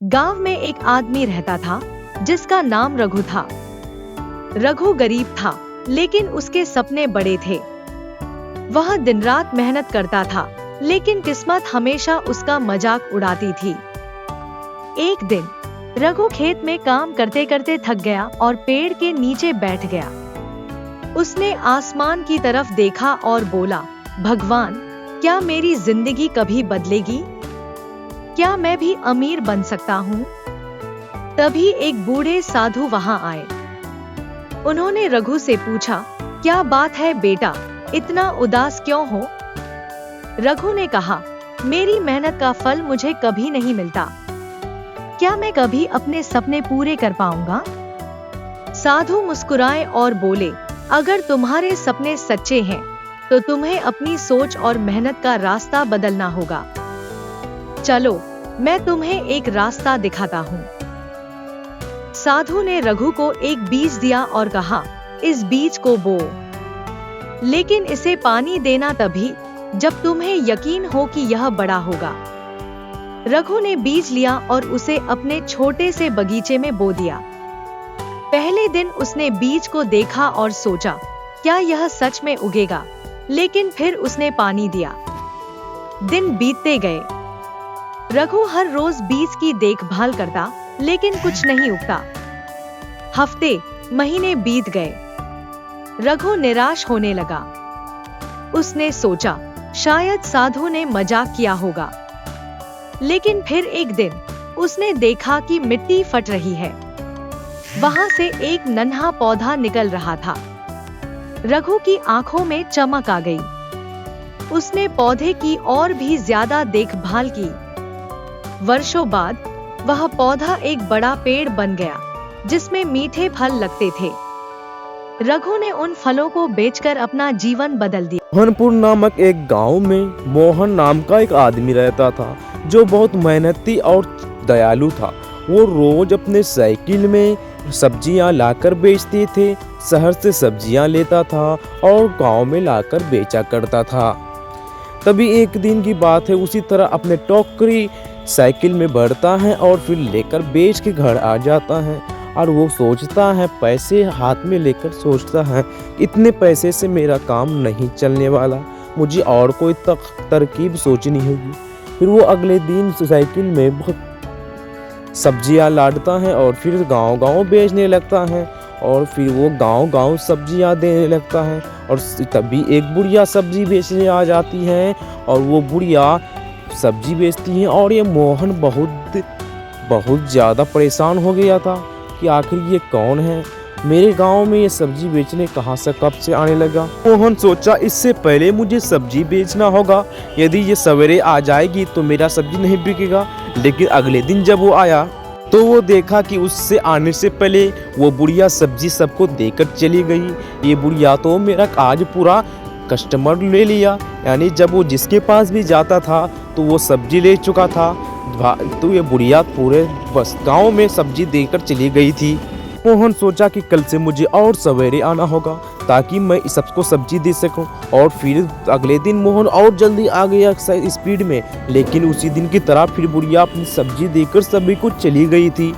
गांव में एक आदमी रहता था जिसका नाम रघु था। रघु गरीब था, लेकिन उसके सपने बड़े थे। वह दिन रात मेहनत करता था, लेकिन किस्मत हमेशा उसका मजाक उड़ाती थी। एक दिन रघु खेत में काम करते करते थक गया और पेड़ के नीचे बैठ गया। उसने आसमान की तरफ देखा और बोला, भगवान, क्या मेरी जिंदगी कभी बदलेगी? क्या मैं भी अमीर बन सकता हूँ? तभी एक बूढ़े साधु वहां आए। उन्होंने रघु से पूछा, क्या बात है बेटा, इतना उदास क्यों हो? रघु ने कहा, मेरी मेहनत का फल मुझे कभी नहीं मिलता। क्या मैं कभी अपने सपने पूरे कर पाऊंगा? साधु मुस्कुराए और बोले, अगर तुम्हारे सपने सच्चे हैं, तो तुम्हें अपनी सोच और मेहनत का रास्ता बदलना होगा। चलो, मैं तुम्हें एक रास्ता दिखाता हूँ। साधु ने रघु को एक बीज दिया और कहा, इस बीज को बो, लेकिन इसे पानी देना तभी जब तुम्हें यकीन हो कि यह बड़ा होगा। रघु ने बीज लिया और उसे अपने छोटे से बगीचे में बो दिया। पहले दिन उसने बीज को देखा और सोचा, क्या यह सच में उगेगा? लेकिन फिर उसने पानी दिया। दिन बीतते गए। रघु हर रोज बीज की देखभाल करता, लेकिन कुछ नहीं उगता। हफ्ते, महीने बीत गए। रघु निराश होने लगा। उसने सोचा, शायद साधु ने मजाक किया होगा। लेकिन फिर एक दिन उसने देखा कि मिट्टी फट रही है। वहां से एक नन्हा पौधा निकल रहा था। रघु की आंखों में चमक आ गई। उसने पौधे की और भी ज्यादा देखभाल की। वर्षों बाद वह पौधा एक बड़ा पेड़ बन गया, जिसमें मीठे फल लगते थे। रघु ने उन फलों को बेचकर अपना जीवन बदल दिया। मोहनपुर नामक एक गांव में मोहन नाम का एक आदमी रहता था, जो बहुत मेहनती और दयालु था। वो रोज अपने साइकिल में सब्जियां लाकर बेचते थे। शहर से सब्जियां लेता था और गांव में लाकर बेचा करता था। तभी एक दिन की बात है, उसी तरह अपने टोकरी साइकिल में भरता है और फिर लेकर बेच के घर आ जाता है। और वो सोचता है, पैसे हाथ में लेकर सोचता है, इतने पैसे से मेरा काम नहीं चलने वाला, मुझे और कोई तरकीब सोचनी होगी। फिर वो अगले दिन साइकिल में बहुत सब्जियां लादता है और फिर गांव-गांव बेचने लगता है। और फिर वो गांव-गांव सब्जियां देने लगता है। और तभी एक बुढ़िया सब्जी बेचने आ जाती है और वो बुढ़िया सब्जी बेचती है। और ये मोहन बहुत ज़्यादा परेशान हो गया था कि आखिर ये कौन है, मेरे गांव में ये सब्जी बेचने कहाँ से कब से आने लगा। मोहन सोचा, इससे पहले मुझे सब्जी बेचना होगा। यदि ये सवेरे आ जाएगी तो मेरा सब्जी नहीं बिकेगा। लेकिन अगले दिन जब वो आया तो वो देखा कि उससे आने से पहले वो बुढ़िया सब्जी सबको देकर चली गई। ये बुढ़िया तो मेरा आज पूरा कस्टमर ले लिया, यानी जब वो जिसके पास भी जाता था तो वो सब्जी ले चुका था। तो ये बुढ़िया पूरे बस गांव में सब्जी देकर चली गई थी। मोहन सोचा कि कल से मुझे और सवेरे आना होगा ताकि मैं सबको सब्जी दे सकूं। और फिर अगले दिन मोहन और जल्दी आ गया स्पीड में। लेकिन उसी दिन की तरह फिर बुढ़िया अपनी सब्जी देकर सभी को चली गई थी।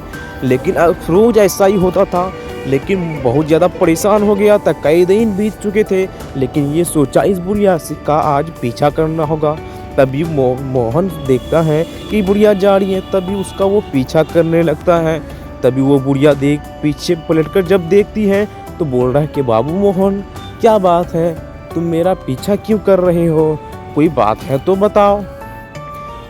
लेकिन रोज ऐसा ही होता था। लेकिन बहुत ज़्यादा परेशान हो गया था, कई दिन बीत चुके थे। लेकिन ये सोचा, इस बुढ़िया का आज पीछा करना होगा। तभी मोहन देखता है कि बुढ़िया जा रही है, तभी उसका वो पीछा करने लगता है। तभी वो बुढ़िया पीछे पलटकर जब देखती है तो बोल रहा है कि बाबू मोहन, क्या बात है, तुम मेरा पीछा क्यों कर रहे हो? कोई बात है तो बताओ।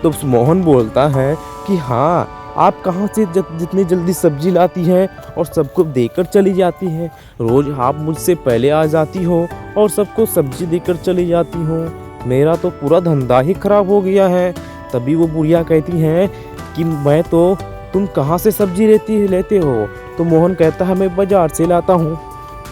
तो मोहन बोलता है कि हाँ, आप कहाँ से जितनी जल्दी सब्जी लाती हैं और सबको देकर चली जाती हैं। रोज आप मुझसे पहले आ जाती हो और सबको सब्जी देकर चली जाती हो। मेरा तो पूरा धंधा ही खराब हो गया है। तभी वो बुढ़िया कहती है कि तुम कहाँ से सब्जी लेते हो? तो मोहन कहता है, मैं बाजार से लाता हूँ।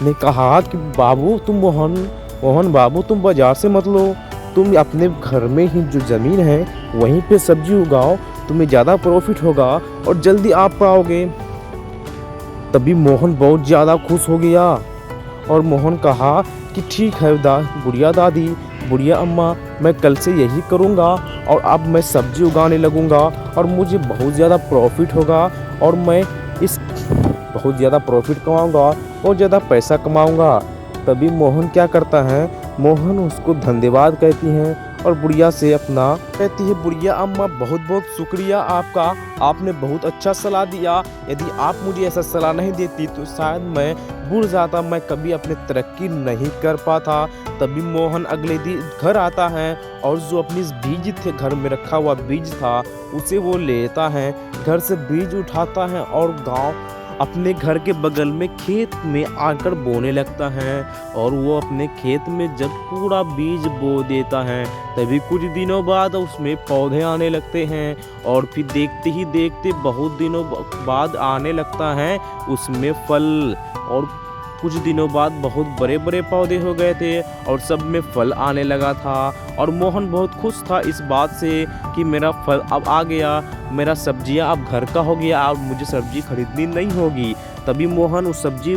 ने कहा कि बाबू तुम मोहन बाबू, तुम बाजार से मत लो, तुम अपने घर में ही जो ज़मीन है वहीं पे सब्जी उगाओ, तुम्हें ज़्यादा प्रॉफिट होगा और जल्दी आप पाओगे। तभी मोहन बहुत ज़्यादा खुश हो गया और मोहन कहा कि ठीक है बुढ़िया दादी, बुढ़िया अम्मा मैं कल से यही करूँगा और अब मैं सब्जी उगाने लगूँगा और मुझे बहुत ज़्यादा प्रॉफिट होगा और मैं इस बहुत ज़्यादा प्रॉफिट कमाऊँगा और ज़्यादा पैसा कमाऊँगा। तभी मोहन क्या करता है, मोहन उसको धन्यवाद कहती हैं और बुढ़िया से अपना कहती है, बुढ़िया अम्मा बहुत बहुत शुक्रिया आपका, आपने बहुत अच्छा सलाह दिया। यदि आप मुझे ऐसा सलाह नहीं देती तो शायद मैं बुढ़ जाता, मैं कभी अपने तरक्की नहीं कर पाता। तभी मोहन अगले दिन घर आता है और जो अपनी बीज थे घर में रखा हुआ बीज था उसे वो लेता है, घर से बीज उठाता है और अपने घर के बगल में खेत में आकर बोने लगता है। और वो अपने खेत में जब पूरा बीज बो देता है तभी कुछ दिनों बाद उसमें पौधे आने लगते हैं और फिर देखते ही देखते बहुत दिनों बाद आने लगता है उसमें फल। और कुछ दिनों बाद बहुत बड़े बड़े पौधे हो गए थे और सब में फल आने लगा था और मोहन बहुत खुश था इस बात से कि मेरा फल अब आ गया, मेरा सब्जियां अब घर का हो गया, अब मुझे सब्जी खरीदनी नहीं होगी। तभी मोहन उस सब्जी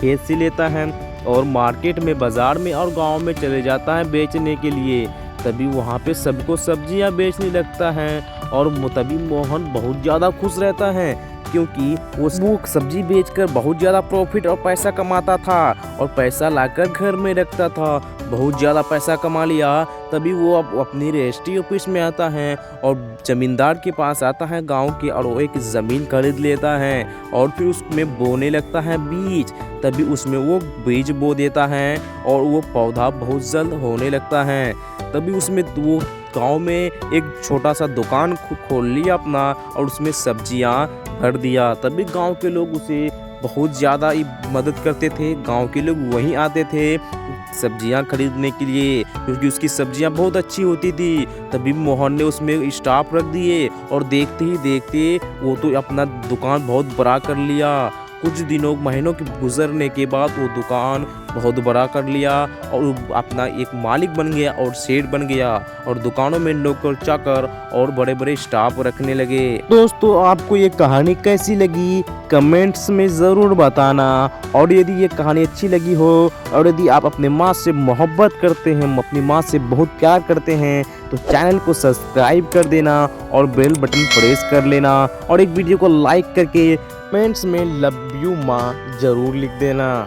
खेत से लेता है और मार्केट में, बाज़ार में और गांव में चले जाता है बेचने के लिए। तभी वहाँ पे सबको सब्जियां बेचने लगता है और तभी मोहन बहुत ज़्यादा खुश रहता है क्योंकि वो सब्जी बेचकर बहुत ज़्यादा प्रॉफिट और पैसा कमाता था और पैसा लाकर घर में रखता था। बहुत ज़्यादा पैसा कमा लिया तभी वो अब अपनी रजिस्ट्री ऑफिस में आता है और ज़मींदार के पास आता है गांव के और वो एक ज़मीन खरीद लेता है और फिर उसमें बोने लगता है बीज। तभी उसमें वो बीज बो देता है और वो पौधा बहुत जल्द होने लगता है। तभी उसमें वो गांव में एक छोटा सा दुकान खोल लिया अपना और उसमें सब्जियां भर दिया। तभी गांव के लोग उसे बहुत ज़्यादा मदद करते थे, गांव के लोग वहीं आते थे सब्जियां खरीदने के लिए क्योंकि उसकी सब्जियां बहुत अच्छी होती थी। तभी मोहन ने उसमें स्टाफ रख दिए और देखते ही देखते वो तो अपना दुकान बहुत बड़ा कर लिया। कुछ दिनों महीनों के गुजरने के बाद वो दुकान बहुत बड़ा कर लिया और अपना एक मालिक बन गया और सेठ बन गया और दुकानों में नौकर चाकर और बड़े बड़े स्टाफ रखने लगे। दोस्तों आपको ये कहानी कैसी लगी कमेंट्स में ज़रूर बताना और यदि ये कहानी अच्छी लगी हो और यदि आप अपने माँ से मोहब्बत करते हैं, अपनी माँ से बहुत प्यार करते हैं तो चैनल को सब्सक्राइब कर देना और बेल बटन प्रेस कर लेना और एक वीडियो को लाइक करके कमेंट्स में लव यू माँ ज़रूर लिख देना।